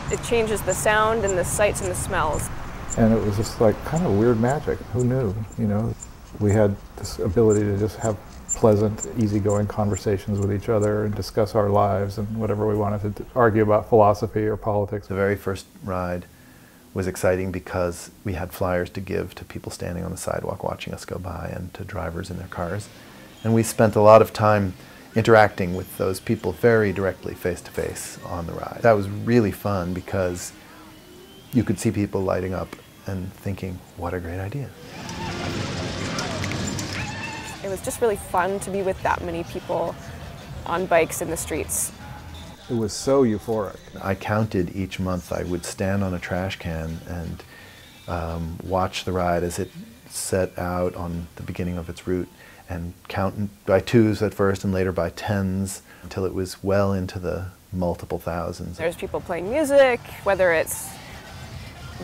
It changes the sound and the sights and the smells. And it was just like kind of weird magic. Who knew, you know? We had this ability to just have pleasant, easygoing conversations with each other and discuss our lives and whatever we wanted to argue about philosophy or politics. The very first ride was exciting because we had flyers to give to people standing on the sidewalk watching us go by and to drivers in their cars. And we spent a lot of time interacting with those people very directly, face to face on the ride. That was really fun because you could see people lighting up and thinking, what a great idea. It was just really fun to be with that many people on bikes in the streets. It was so euphoric. I counted each month. I would stand on a trash can and watch the ride as it set out on the beginning of its route and count by twos at first and later by tens until it was well into the multiple thousands. There's people playing music, whether it's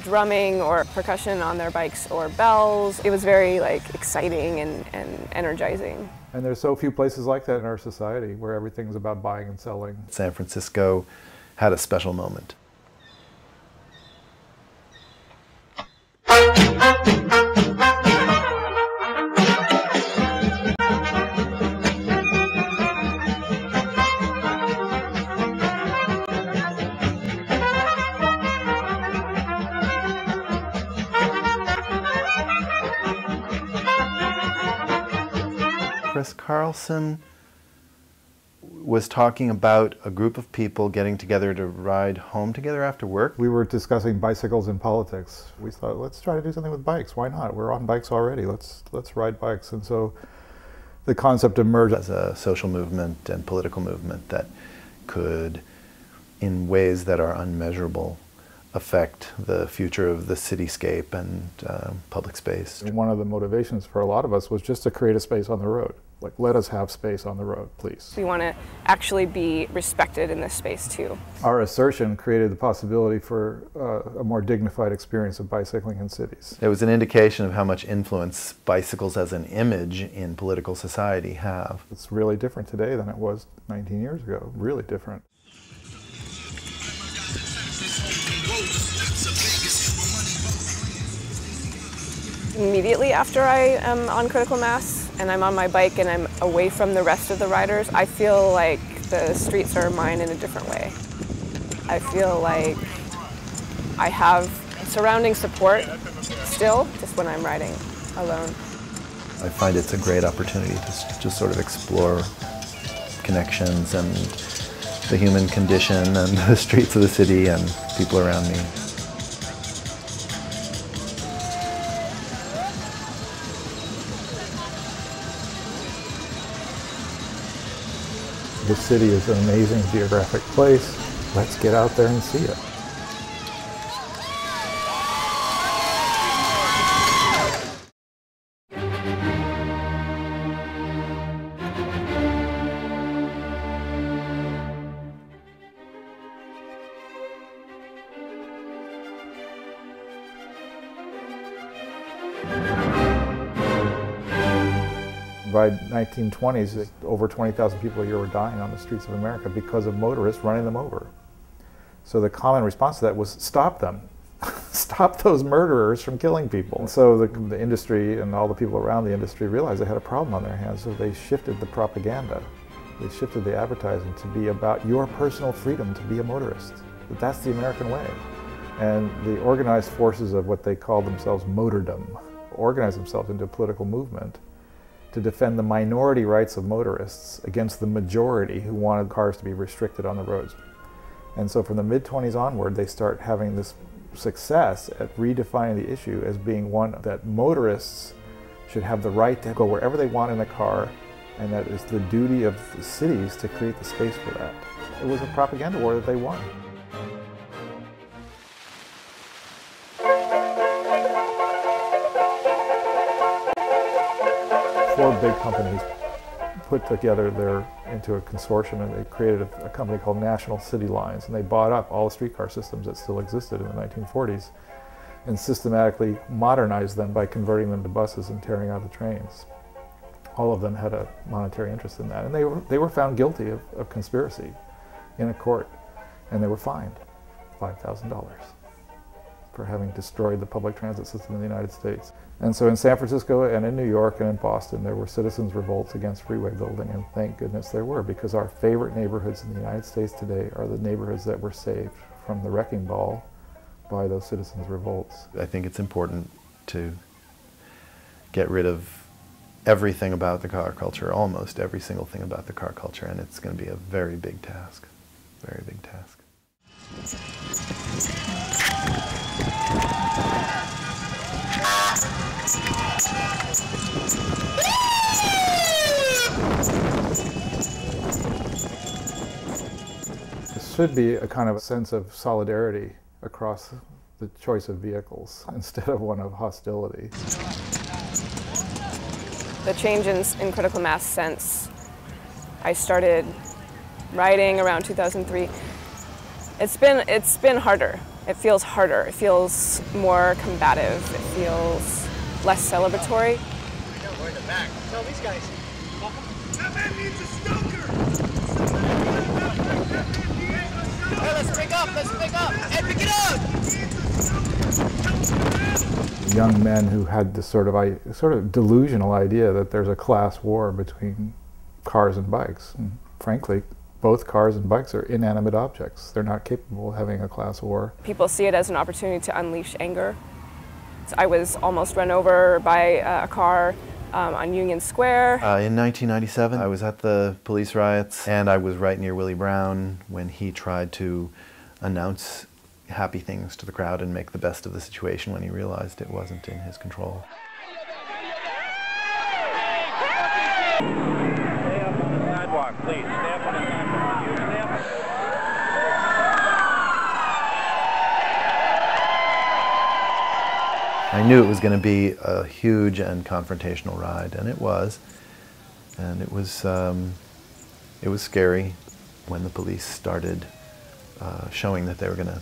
drumming or percussion on their bikes or bells. It was very exciting and energizing. And there's so few places like that in our society where everything's about buying and selling. San Francisco had a special moment. Chris Carlson was talking about a group of people getting together to ride home together after work. We were discussing bicycles and politics. We thought, let's try to do something with bikes. Why not? We're on bikes already. Let's ride bikes. And so the concept emerged as a social movement and political movement that could, in ways that are unmeasurable, affect the future of the cityscape and public space. And one of the motivations for a lot of us was just to create a space on the road. Like, let us have space on the road, please. We want to actually be respected in this space too. Our assertion created the possibility for a more dignified experience of bicycling in cities. It was an indication of how much influence bicycles as an image in political society have. It's really different today than it was 19 years ago, really different. Immediately after I am on critical mass and I'm on my bike and I'm away from the rest of the riders, I feel like the streets are mine in a different way. I feel like I have surrounding support still, just when I'm riding alone. I find it's a great opportunity to just sort of explore connections and the human condition and the streets of the city and people around me. The city is an amazing geographic place. Let's get out there and see it. By 1920s, over 20,000 people a year were dying on the streets of America because of motorists running them over. So the common response to that was, stop them. Stop those murderers from killing people. And so the industry and all the people around the industry realized they had a problem on their hands, so they shifted the propaganda. They shifted the advertising to be about your personal freedom to be a motorist. That's the American way. And the organized forces of what they called themselves motordom organized themselves into a political movement to defend the minority rights of motorists against the majority who wanted cars to be restricted on the roads. And so from the mid-20s onward, they start having this success at redefining the issue as being one that motorists should have the right to go wherever they want in a car, and that it's the duty of the cities to create the space for that. It was a propaganda war that they won. Four big companies put together into a consortium, and they created a company called National City Lines, and they bought up all the streetcar systems that still existed in the 1940s and systematically modernized them by converting them to buses and tearing out the trains. All of them had a monetary interest in that, and they were found guilty of conspiracy in a court, and they were fined $5,000 for having destroyed the public transit system in the United States. And so in San Francisco and in New York and in Boston, there were citizens' revolts against freeway building, and thank goodness there were, because our favorite neighborhoods in the United States today are the neighborhoods that were saved from the wrecking ball by those citizens' revolts. I think it's important to get rid of everything about the car culture, almost every single thing about the car culture, and it's going to be a very big task, very big task. There should be a kind of a sense of solidarity across the choice of vehicles instead of one of hostility. The change in critical mass since I started riding around 2003, it's been harder. It feels harder. It feels more combative. It feels less celebratory. We're in the back. Tell these guys. That man needs a stoker. Hey, let's pick up. Let's pick up. Hey, pick it up. Young men who had this sort of delusional idea that there's a class war between cars and bikes. And frankly, both cars and bikes are inanimate objects. They're not capable of having a class war. People see it as an opportunity to unleash anger. So I was almost run over by a car on Union Square. In 1997, I was at the police riots, and I was right near Willie Brown when he tried to announce happy things to the crowd and make the best of the situation when he realized it wasn't in his control. Stay up on the sidewalk, please. Stay up on the sidewalk. You stay up. I knew it was going to be a huge and confrontational ride, and it was. And it was scary when the police started showing that they were going to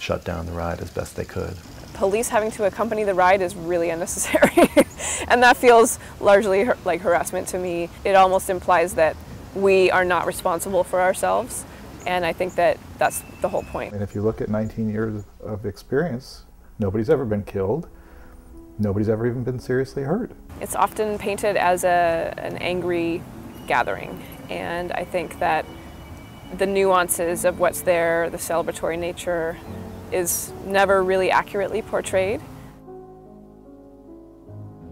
shut down the ride as best they could. Police having to accompany the ride is really unnecessary, and that feels largely like harassment to me. It almost implies that we are not responsible for ourselves, and I think that that's the whole point. And if you look at 19 years of experience, nobody's ever been killed. Nobody's ever even been seriously hurt. It's often painted as an angry gathering, and I think that the nuances of what's there, the celebratory nature, is never really accurately portrayed.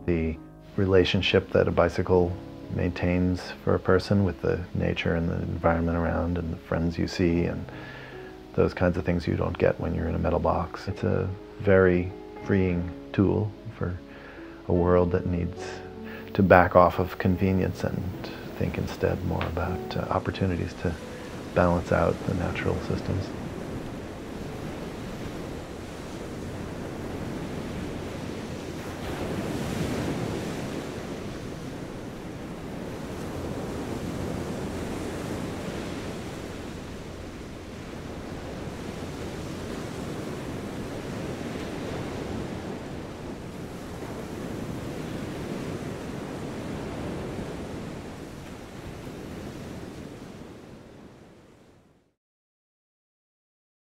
The relationship that a bicycle maintains for a person with the nature and the environment around and the friends you see and those kinds of things you don't get when you're in a metal box. It's a very freeing tool for a world that needs to back off of convenience and think instead more about opportunities to balance out the natural systems.